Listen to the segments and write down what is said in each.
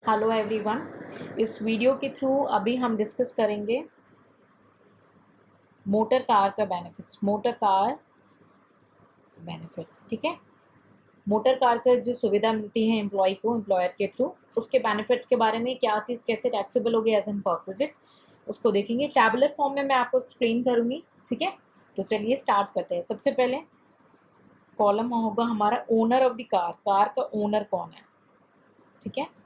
Hello everyone. इस video के through अभी हम डिस्कस करेंगे मोटर कार का बेनिफिट्स। ठीक है, मोटर कार का जो सुविधा मिलती है एम्प्लॉय को एम्प्लॉयर के थ्रू, उसके बेनिफिट्स के बारे में, क्या चीज़ कैसे टैक्सेबल होगी एज एन परक्विजिट, उसको देखेंगे। टैबुलर फॉर्म में मैं आपको एक्सप्लेन करूँगी। ठीक है, तो चलिए स्टार्ट करते हैं। सबसे पहले कॉलम होगा हमारा owner of the car, car का ओनर कौन है। ठीक है,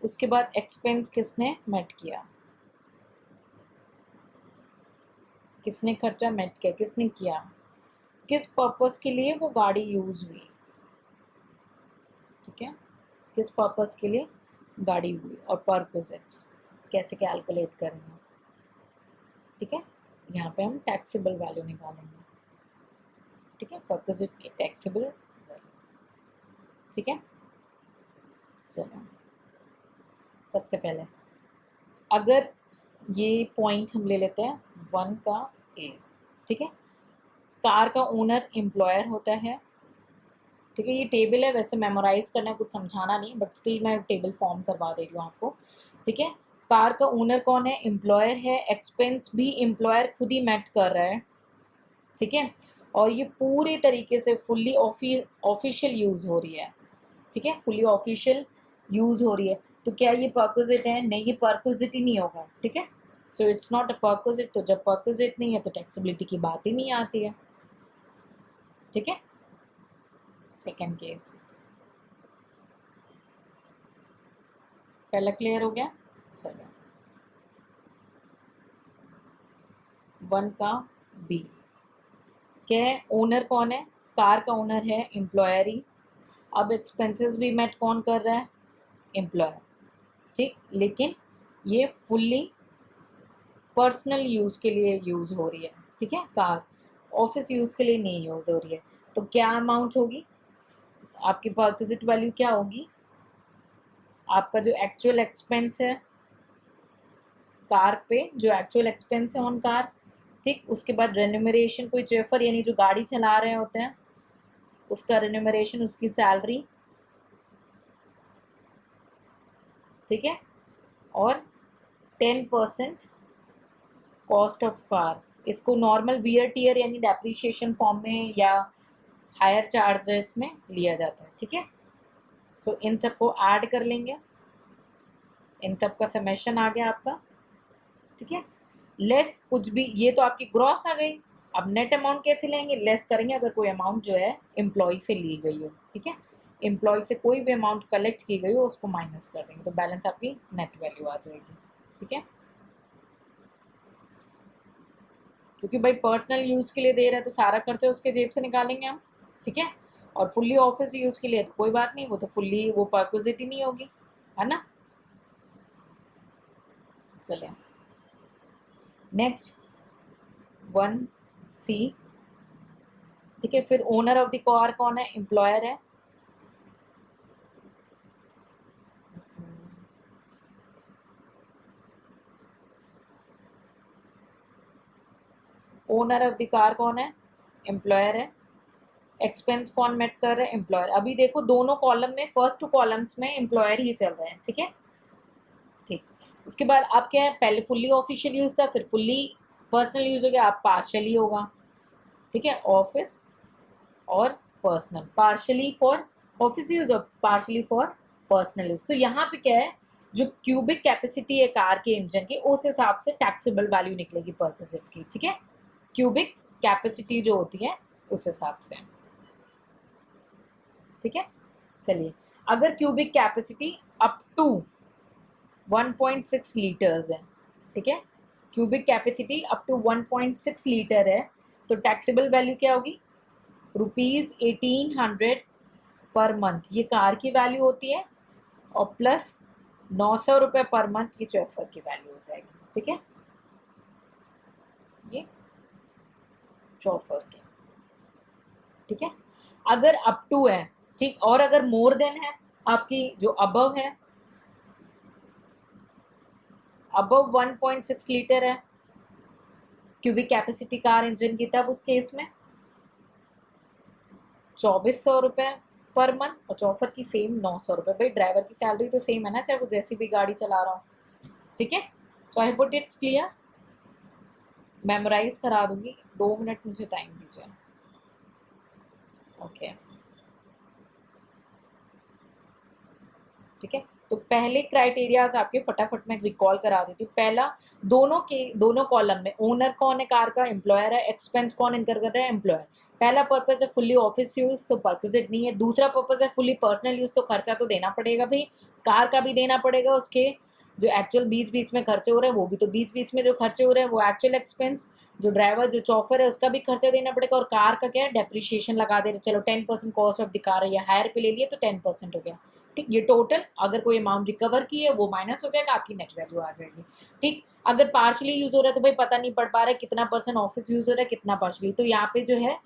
उसके बाद एक्सपेंस किसने मेट किया, किसने खर्चा मेट किया, किसने किया, किस पर्पस के लिए वो गाड़ी यूज हुई। ठीक है, किस पर्पस के लिए गाड़ी हुई और परक्विजिट्स कैसे कैलकुलेट करेंगे। ठीक है, यहाँ पे हम टैक्सेबल वैल्यू निकालेंगे। ठीक है, परक्विजिट की टैक्सेबल वैल्यू। ठीक है, चलो सबसे पहले अगर ये पॉइंट हम ले लेते हैं 1 का ए। ठीक है, कार का ओनर एम्प्लॉयर होता है। ठीक है, ये टेबल है, वैसे मेमोराइज करना कुछ समझाना नहीं, बट स्टिल मैं टेबल फॉर्म करवा दे रही हूँ आपको। ठीक है, कार का ओनर कौन है, एम्प्लॉयर है। एक्सपेंस भी एम्प्लॉयर खुद ही मेट कर रहा है। ठीक है, और ये पूरे तरीके से फुल्ली ऑफिशियल यूज़ हो रही है। ठीक है, फुल्ली ऑफिशियल यूज़ हो रही है। तो क्या ये परक्विजिट है? नहीं, ये परक्विजिट ही नहीं होगा। ठीक है, so it's not a perquisite. तो जब परक्विजिट नहीं है तो टैक्सेबिलिटी की बात ही नहीं आती है। ठीक है, सेकेंड केस पहला क्लियर हो गया। चलिए 1 का बी, क्या है, ओनर कौन है, कार का ओनर है एम्प्लॉयर ही। अब एक्सपेंसेस भी मेट कौन कर रहा है, एम्प्लॉयर। ठीक, लेकिन ये फुल्ली पर्सनल यूज़ के लिए यूज़ हो रही है। ठीक है, कार ऑफिस यूज़ के लिए नहीं यूज़ हो रही है। तो क्या अमाउंट होगी आपकी परक्विजिट वैल्यू, क्या होगी आपका जो एक्चुअल एक्सपेंस है कार पे, जो एक्चुअल एक्सपेंस है ऑन कार। ठीक, उसके बाद रेन्यूमरेशन, कोई चेफर यानी जो गाड़ी चला रहे होते हैं उसका रेन्यूमरेशन, उसकी सैलरी। ठीक है, और 10% कॉस्ट ऑफ कार, इसको नॉर्मल वियर टीयर यानी डेप्रिशिएशन फॉर्म में या हायर चार्जेस में लिया जाता है। ठीक है, सो इन सबको ऐड कर लेंगे, इन सब का समेशन आ गया आपका। ठीक है, लेस कुछ भी, ये तो आपकी ग्रॉस आ गई। अब नेट अमाउंट कैसे लेंगे, लेस करेंगे अगर कोई अमाउंट जो है एम्प्लॉय से ली गई हो। ठीक है, एम्प्लॉय से कोई भी अमाउंट कलेक्ट की गई हो उसको माइनस कर देंगे, तो बैलेंस आपकी नेट वैल्यू आ जाएगी। ठीक है, क्योंकि भाई पर्सनल यूज़ के लिए दे रहे हैं तो सारा खर्चा उसके जेब से निकालेंगे हम। ठीक है, और फुल्ली ऑफिस यूज़ के लिए तो कोई बात नहीं, वो तो फुल्ली वो परक्विजिट ही नहीं होगी, है ना। चलिए नेक्स्ट 1 सी। ठीक है, फिर ओनर ऑफ द कार कौन है, एम्प्लॉयर है। ओनर ऑफ द कार कौन है, एम्प्लॉयर है। एक्सपेंस कौन मेट कर रहा है, एम्प्लॉयर। अभी देखो दोनों कॉलम में, फर्स्ट 2 कॉलम्स में एम्प्लॉयर ही चल रहे हैं। ठीक है, ठीक, उसके बाद आप क्या है, पहले फुल्ली ऑफिशियल यूज था, फिर फुल्ली पर्सनल यूज हो गया, आप पार्शली होगा। ठीक है, ऑफिस और personal, partially for office use और पार्शली फॉर पर्सनल यूज। तो यहाँ पे क्या है, जो क्यूबिक कैपेसिटी है कार के इंजन की, उस हिसाब से टैक्सेबल वैल्यू निकलेगी परक्विजिट की। ठीक है, क्यूबिक कैपेसिटी जो होती है उस हिसाब से। ठीक है, चलिए अगर cubic capacity up to 1.6 litres है। ठीक है, cubic capacity up to 1.6 litre है, तो टैक्सेबल वैल्यू क्या होगी, ₹1800 पर मंथ, ये कार की वैल्यू होती है, और प्लस 900 रुपये पर मंथ ये चौफर की वैल्यू हो जाएगी। ठीक है, ये चौफर की। ठीक है, अगर अप टू है, ठीक, और अगर मोर देन है, आपकी जो अबव है, अबव 1.6 लीटर है क्यूबिक कैपेसिटी कार इंजन की, तब उस केस में 2400 रुपये पर मंथ, और चौफर की सेम 900 रुपये। भाई ड्राइवर की सैलरी तो सेम है ना, चाहे वो जैसी भी गाड़ी चला रहा हो। ठीक है, so I put it's clear. Memorize करा दूंगी, 2 मिनट मुझे टाइम दीजिए। ओके ठीक है, तो पहले क्राइटेरियाज आपके फटाफट मैं रिकॉल करा देती हूँ। पहला, दोनों कॉलम में ओनर कौन है कार का, एम्प्लॉयर है। एक्सपेंस कौन इनकर कर रहा है, एम्प्लॉयर। पहला पर्पज है फुल्ली ऑफिस यूज, तो परक्विजिट नहीं है। दूसरा पर्पज है फुल्ली पर्सनल यूज, तो खर्चा तो देना पड़ेगा भाई, कार का भी देना पड़ेगा, उसके जो एक्चुअल बीच बीच में खर्चे हो रहे हैं वो भी, तो बीच बीच में जो खर्चे हो रहे हैं वो एक्चुअल एक्सपेंस। जो ड्राइवर जो चौफर है उसका भी खर्चा देना पड़ेगा, और कार का क्या है, डेप्रिशिएशन लगा दे रहे। चलो 10% कॉस्ट ऑफ द कार है, या हायर पे ले लिए तो 10% हो गया। ठीक, ये टोटल अगर कोई अमाउंट रिकवर की है वो माइनस हो जाएगा, आपकी नेट वैल्यू आ जाएगी। ठीक, अगर पार्शली यूज हो रहा है तो भाई पता नहीं पड़ पा रहा है कितना परसेंट ऑफिस यूज हो रहा है, कितना पार्शली, तो यहाँ पे जो है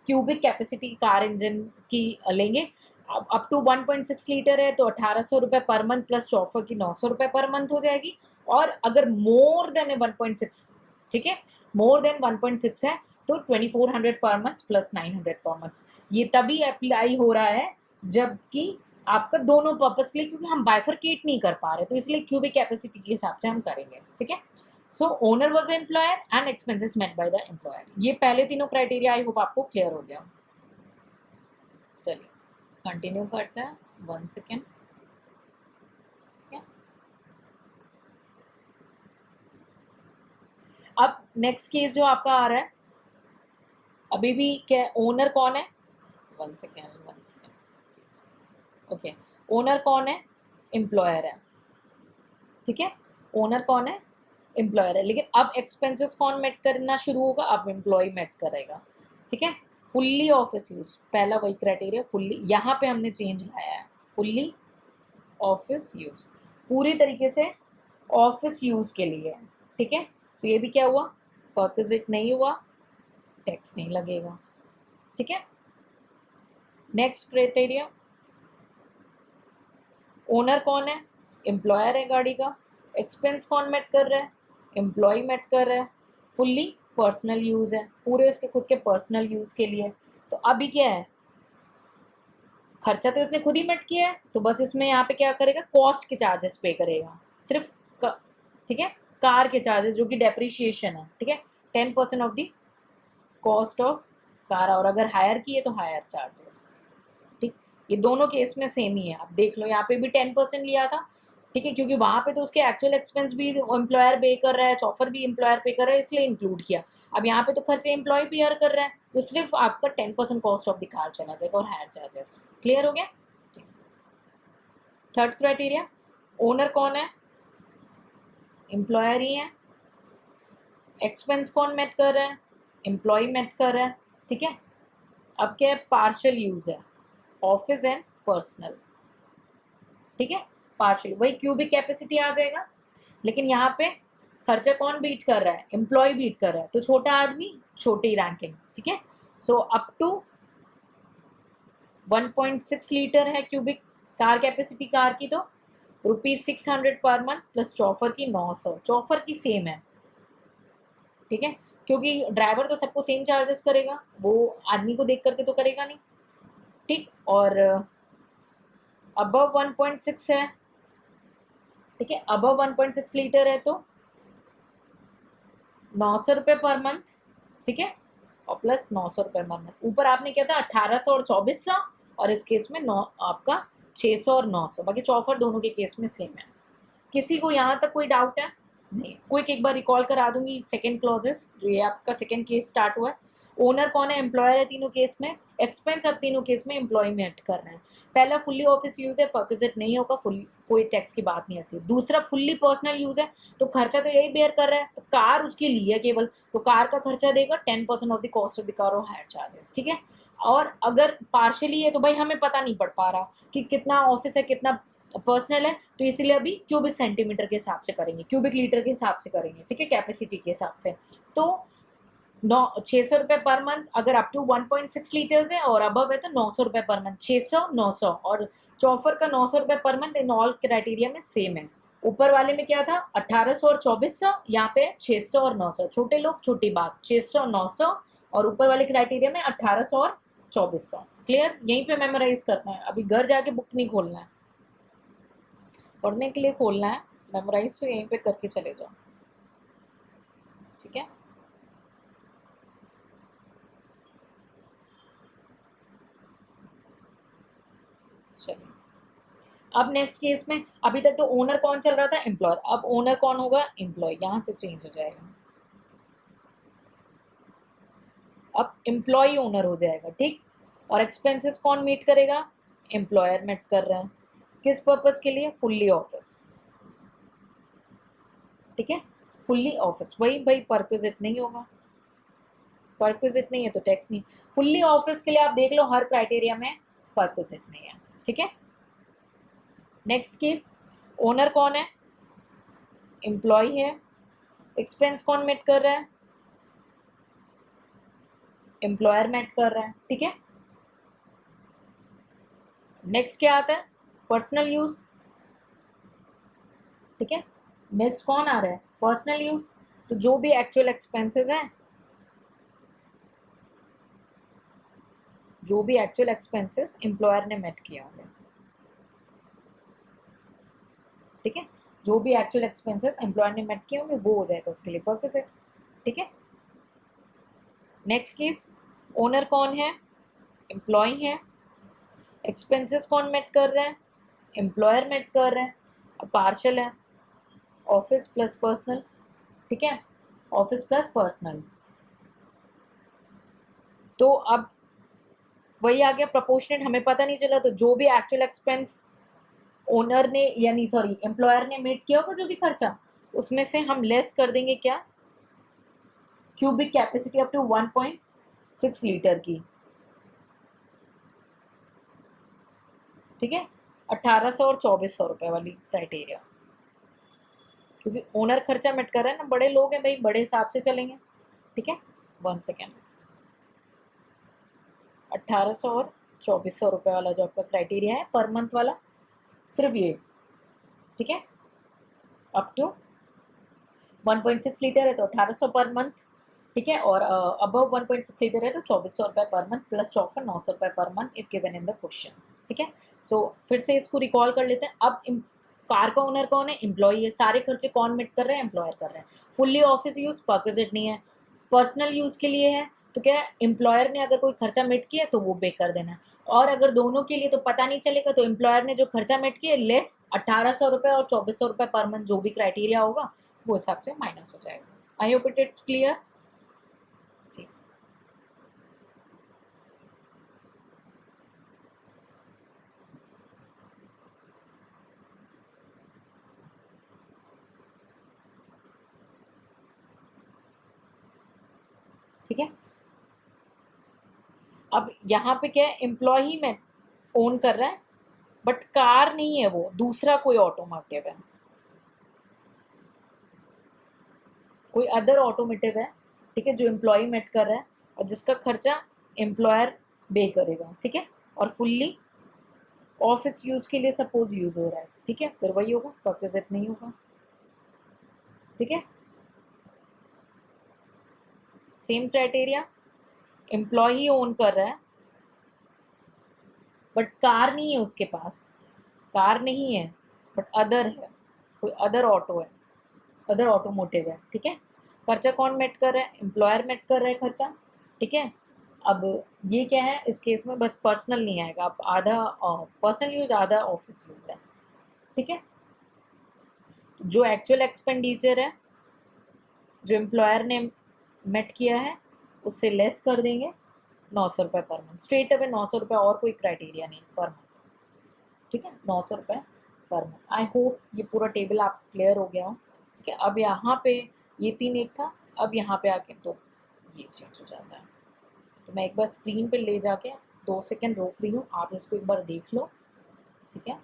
क्यूबिक कैपेसिटी कार इंजन की लेंगे। अप टू 1.6 लीटर है तो 1800 रुपये पर मंथ, प्लस चौफर की 900 रुपये पर मंथ हो जाएगी। और अगर मोर देन 1.6, ठीक है, मोर देन 1.6 है तो 2400 per month plus 900 per month. ये तभी अप्लाई हो रहा है जबकि आपका दोनों पर्पस के लिए, क्योंकि हम बाइफरकेट नहीं कर पा रहे, तो इसलिए क्यूबिक कैपेसिटी के हिसाब से हम करेंगे। ठीक है, so owner was employer and expenses met by the employer. ये पहले तीनों क्राइटेरिया आई होप आपको क्लियर हो गया। चलिए कंटिन्यू करते हैं, 1 सेकेंड। ठीक है, अब नेक्स्ट केस जो आपका आ रहा है, अभी भी क्या ओनर कौन है, 1 सेकेंड 1 सेकेंड। ओके, ओनर कौन है, एम्प्लॉयर है। ठीक है, ओनर कौन है, एम्प्लॉयर है। लेकिन अब एक्सपेंसेस कौन मेट करना शुरू होगा, अब एम्प्लॉय मेट करेगा। ठीक है, फुल्ली ऑफिस यूज, पहला वही क्राइटेरिया फुल्ली, यहाँ पे हमने चेंज लाया है, फुल्ली ऑफिस यूज, पूरी तरीके से ऑफिस यूज के लिए। ठीक है, तो ये भी क्या हुआ, परक्विजिट नहीं हुआ, टैक्स नहीं लगेगा। ठीक है, नेक्स्ट क्राइटेरिया, ओनर कौन है, एम्प्लॉयर है गाड़ी का। एक्सपेंस कौन मेट कर रहा है, एम्प्लॉय मेट कर रहा है। फुल्ली पर्सनल यूज है, पूरे उसके खुद के पर्सनल यूज के लिए। तो अभी क्या है, खर्चा तो इसने खुद ही मेट किया है, तो बस इसमें यहाँ पे क्या करेगा, कॉस्ट के चार्जेस पे करेगा सिर्फ ठीक है, कार के चार्जेस जो कि डेप्रिशिएशन है। ठीक है, 10% of the cost of car, और अगर हायर की है तो हायर चार्जेस। ठीक, ये दोनों केस में सेम ही है, आप देख लो यहाँ पे भी 10% लिया था। ठीक है, क्योंकि वहां पे तो उसके एक्चुअल एक्सपेंस भी एम्प्लॉयर पे कर रहा है, चौफर भी एम्प्लॉयर पे कर रहा है, इसलिए इंक्लूड किया। अब यहाँ पे तो खर्चे एम्प्लॉय पेयर कर रहा है, तो सिर्फ आपका 10% कॉस्ट ऑफ द कार चला जाएगा, और हायर चार्जेस। क्लियर हो गया। थर्ड क्राइटेरिया, ओनर कौन है, एम्प्लॉयर ही है। एक्सपेंस कौन मेट कर रहा है, एम्प्लॉय मेट कर रहा है। ठीक है, अब क्या है, पार्शियल यूज है, ऑफिस एंड पर्सनल। ठीक है, पार्शियल वही क्यूबिक कैपेसिटी आ जाएगा, लेकिन यहाँ पे खर्चा कौन बीट कर रहा है, एम्प्लॉय बीट कर रहा है, तो छोटा आदमी छोटी रैंकिंग। ठीक है, सो अप टू 1.6 लीटर है क्यूबिक कार कैपेसिटी कार की, तो ₹600 पर मंथ, प्लस चौफर की 900, चौफर की सेम है। ठीक है, क्योंकि ड्राइवर तो सबको सेम चार्जेस करेगा, वो आदमी को देख करके तो करेगा नहीं। ठीक, और अबव 1.6 है। ठीक है, अबव 1.6 लीटर है तो 900 रुपये पर मंथ। ठीक है, और प्लस 900 रुपये पर मंथ, ऊपर आपने क्या था 1800 और 2400, और इस केस में 9 आपका 600 और 900, बाकी चौफर दोनों के केस में सेम है। किसी को यहाँ तक कोई डाउट है, नहीं? क्विक एक बार रिकॉल करा दूंगी सेकंड क्लॉजेस, जो ये आपका सेकंड केस स्टार्ट हुआ है। ओनर कौन है, एम्प्लॉयर है तीनों केस में। एक्सपेंस अब तीनों केस में एम्प्लॉयमेंट कर रहे हैं। पहला फुल्ली ऑफिस यूज है, परक्विजिट नहीं होगा, फुल कोई टैक्स की बात नहीं आती। दूसरा फुल्ली पर्सनल यूज है, तो खर्चा तो यही बेयर कर रहा है, तो कार उसके लिए है केवल, तो कार का खर्चा देगा 10% of the cost of the car और हायर चार्जेस। ठीक है, और अगर पार्शियली है तो भाई हमें पता नहीं पड़ पा रहा कि कितना ऑफिस है कितना पर्सनल है, तो इसीलिए अभी क्यूबिक सेंटीमीटर के हिसाब से करेंगे, क्यूबिक लीटर के हिसाब से करेंगे। ठीक है, कैपेसिटी के हिसाब से। तो 600 रुपये पर मंथ, अगर अप टू 1.6 लीटर्स है और अबव है तो 900 रुपये पर मंथ, 600 900, और चौफर का 900 रुपये per month in all criteria में सेम है। ऊपर वाले में क्या था 1800 और 2400, यहाँ पे 600 और 900, छोटे लोग छोटी बात, 600 900, और ऊपर वाले क्राइटेरिया में 1800 और 2400। क्लियर? यहीं पे मेमोराइज करना है, अभी घर जाके बुक नहीं खोलना है, पढ़ने के लिए खोलना है, मेमोराइज तो यहीं पे करके चले जाओ। ठीक है, चलिए अब नेक्स्ट केस में, अभी तक तो ओनर कौन चल रहा था, एम्प्लॉयर, अब ओनर कौन होगा, एम्प्लॉय, यहां से चेंज हो जाएगा, अब एम्प्लॉय ओनर हो जाएगा। ठीक, और एक्सपेंसेस कौन मीट करेगा, एम्प्लॉयर मीट कर रहा है, किस पर्पस के लिए, फुल्ली ऑफिस। ठीक है, फुल्ली ऑफिस, वही भाई परक्विजिट नहीं होगा, परक्विजिट नहीं है तो टैक्स नहीं, फुल्ली ऑफिस के लिए आप देख लो हर क्राइटेरिया में परक्विजिट नहीं है। ठीक है, नेक्स्ट केस, ओनर कौन है, एम्प्लॉय है, एक्सपेंस कौन मेट कर रहा है, एम्प्लॉयर मेट कर रहा है। ठीक है, नेक्स्ट क्या आता है, पर्सनल यूज। ठीक है, नेक्स्ट कौन आ रहा है, पर्सनल यूज, तो जो भी एक्चुअल एक्सपेंसेस हैं, जो भी एक्चुअल एक्सपेंसेस एम्प्लॉयर ने मेट किया होगा। ठीक है, जो भी एक्चुअल एक्सपेंसेस एम्प्लॉयर ने मेट किए होंगे वो हो जाएगा उसके लिए पर्पस है। ठीक है, नेक्स्ट केस, ओनर कौन है, एम्प्लॉय है, एक्सपेंसेस कौन मेट कर रहा है, एम्प्लॉयर मेट कर रहा है, अब पार्शल है, ऑफिस प्लस पर्सनल। ठीक है, ऑफिस प्लस पर्सनल, तो अब वही आ गया प्रोपोर्शनेट, हमें पता नहीं चला, तो जो भी एक्चुअल एक्सपेंस ओनर ने यानी सॉरी एम्प्लॉयर ने मेट किया होगा जो भी खर्चा, उसमें से हम लेस कर देंगे क्या, cubic capacity up to 1.6 litre की। ठीक है, 1800 और 2400 रुपए वाली क्राइटेरिया, क्योंकि ओनर खर्चा मेट कर रहा है ना, बड़े लोग हैं भाई, बड़े हिसाब से चलेंगे। ठीक है, 1 सेकेंड, 1800 और 2400 रुपए वाला जो आपका क्राइटेरिया है पर मंथ वाला, सिर्फ ये। ठीक है, अप टू 1.6 लीटर है तो 1800 पर मंथ। ठीक है, और अबव 1.6 लीटर है तो 2400 रुपए पर मंथ प्लस चौफर 900 रुपए per month if given in the question. ठीक है, सो फिर से इसको रिकॉल कर लेते हैं। अब कार का ओनर कौन है, एम्प्लॉय है, सारे खर्चे कौन मिट कर रहे हैं, एम्प्लॉयर कर रहे हैं, फुल्ली ऑफिस यूज परक्विजिट नहीं है, पर्सनल यूज के लिए है, तो क्या एम्प्लॉयर ने अगर कोई खर्चा मिट किया तो वो पे कर देना है, और अगर दोनों के लिए तो पता नहीं चलेगा, तो एम्प्लॉयर ने जो खर्चा मिट किया लेस 1800 रुपए और 2400 रुपए पर मंथ जो भी क्राइटेरिया होगा वो हिसाब से माइनस हो जाएगा। I hope it's clear. जी, ठीक है, अब यहाँ पे क्या है, एम्प्लॉय ही में ओन कर रहा है, बट कार नहीं है, वो दूसरा कोई ऑटोमोटिव है, कोई अदर ऑटोमोटिव है। ठीक है, जो एम्प्लॉय मेट कर रहा है और जिसका खर्चा एम्प्लॉयर पे करेगा। ठीक है, और फुल्ली ऑफिस यूज के लिए सपोज यूज हो रहा है। ठीक है, फिर वही होगा, परक्विजिट नहीं होगा। ठीक है, सेम क्राइटेरिया, एम्प्लॉय ही ओन कर रहा है बट कार नहीं है उसके पास, कार नहीं है बट अदर है, कोई अदर ऑटो है, अदर ऑटोमोटिव है। ठीक है, खर्चा कौन मेट कर रहा है, एम्प्लॉयर मेट कर रहा है खर्चा। ठीक है, अब ये क्या है, इस केस में बस पर्सनल नहीं आएगा, अब आधा पर्सनल यूज आधा ऑफिस यूज है। ठीक है, तो जो एक्चुअल एक्सपेंडिचर है जो एम्प्लॉयर ने मेट किया है उससे लेस कर देंगे 900 रुपये पर मंथ, स्ट्रेट अवे 900 रुपये, और कोई क्राइटेरिया नहीं पर मंथ। ठीक है, 900 रुपये पर मंथ। आई होप ये पूरा टेबल आप क्लियर हो गया हो। ठीक है, अब यहाँ पे ये 3 एक था, अब यहाँ पे आके तो ये चेंज हो जाता है, तो मैं एक बार स्क्रीन पे ले जाके 2 सेकेंड रोक रही हूँ, आप इसको एक बार देख लो। ठीक है,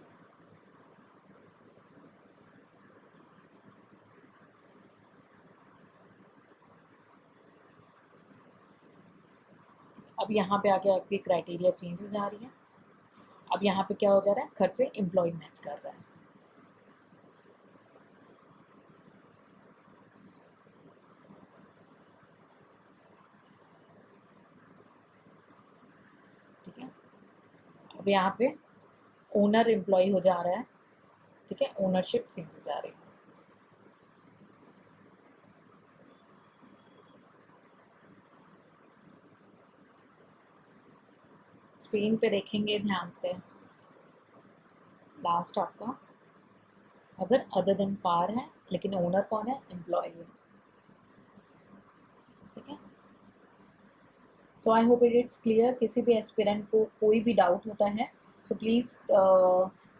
अब यहाँ पे आके आपकी क्राइटेरिया चेंज हो जा रही है, अब यहाँ पे क्या हो जा रहा है, खर्चे एम्प्लॉयमेंट कर रहा है। अब यहाँ पे ओनर एम्प्लॉय हो जा रहा है, ठीक है, ओनरशिप चेंज हो जा रही है। स्क्रीन पे देखेंगे ध्यान से, लास्ट आपका अगर अदर देन कार है, लेकिन ओनर कौन है, एम्प्लॉय है, ठीक है। So I hope it's clear. किसी भी एस्पिरेंट को कोई भी डाउट होता है सो प्लीज़,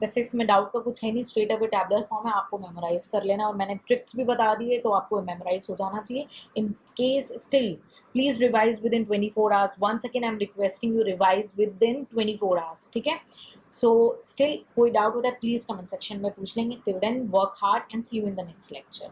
वैसे इसमें डाउट का कुछ है नहीं, स्ट्रेट अवे टैबलर फॉर्म है, आपको मेमोराइज कर लेना, और मैंने ट्रिक्स भी बता दिए तो आपको मेमोराइज हो जाना चाहिए। In case still please revise within 24 hours. Once again I am requesting you revise within 24 hours, ठीक है। सो स्टिल कोई डाउट होता है प्लीज कमेंट सेक्शन में पूछ लेंगे। Till then work hard and see you in the next lecture.